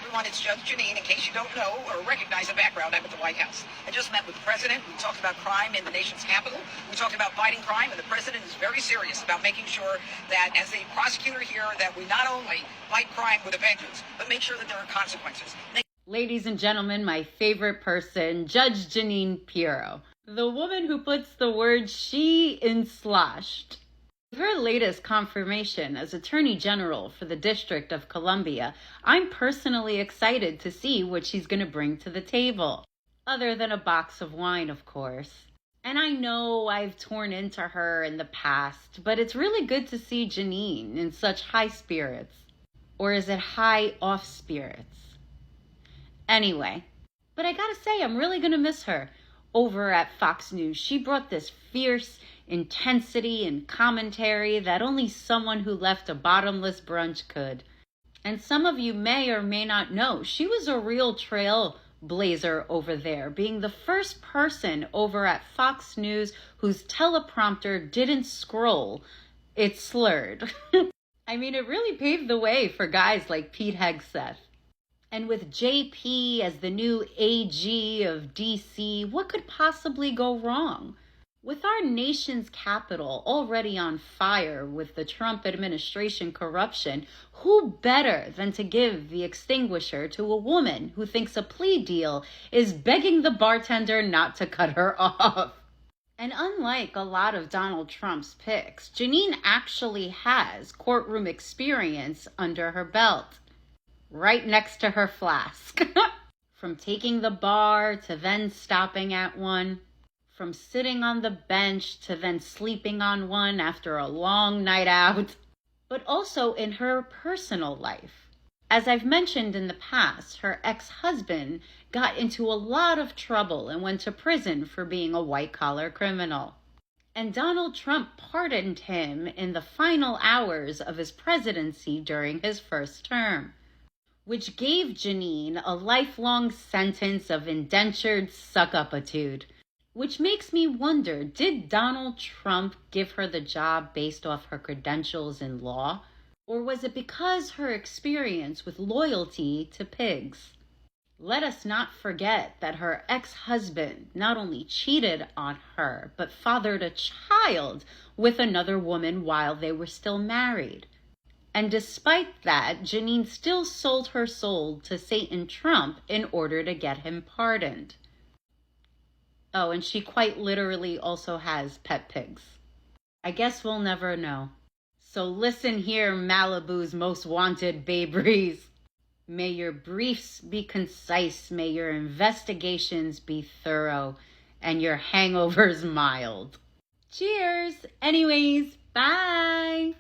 everyone, it's Judge Jeanine. In case you don't know or recognize the background, I'm at the White House. I just met with the president. We talked about crime in the nation's capital. We talked about fighting crime, and the president is very serious about making sure that, as a prosecutor here, that we not only fight crime with a vengeance, but make sure that there are consequences. Ladies and gentlemen, my favorite person, Judge Jeanine Pirro, the woman who puts the word she in sloshed. With her latest confirmation as Attorney General for the District of Columbia, I'm personally excited to see what she's going to bring to the table. Other than a box of wine, of course. And I know I've torn into her in the past, but it's really good to see Jeanine in such high spirits. Or is it high off spirits? Anyway, but I gotta say, I'm really going to miss her. Over at Fox News, she brought this fierce intensity and commentary that only someone who left a bottomless brunch could. And some of you may or may not know, she was a real trailblazer over there, being the first person over at Fox News whose teleprompter didn't scroll, it slurred. I mean, it really paved the way for guys like Pete Hegseth. And with JP as the new AG of DC, what could possibly go wrong? With our nation's capital already on fire with the Trump administration corruption, who better than to give the extinguisher to a woman who thinks a plea deal is begging the bartender not to cut her off? And unlike a lot of Donald Trump's picks, Jeanine actually has courtroom experience under her belt. Right next to her flask. From taking the bar to then stopping at one. From sitting on the bench to then sleeping on one after a long night out. But also in her personal life. As I've mentioned in the past, her ex-husband got into a lot of trouble and went to prison for being a white-collar criminal. And Donald Trump pardoned him in the final hours of his presidency during his first term, which gave Jeanine a lifelong sentence of indentured suck-upitude. Which makes me wonder, did Donald Trump give her the job based off her credentials in law? Or was it because her experience with loyalty to pigs? Let us not forget that her ex-husband not only cheated on her, but fathered a child with another woman while they were still married. And despite that, Jeanine still sold her soul to Satan Trump in order to get him pardoned. Oh, and she quite literally also has pet pigs. I guess we'll never know. So listen here, Malibu's most wanted Babe Ruth. May your briefs be concise, may your investigations be thorough, and your hangovers mild. Cheers! Anyways, bye!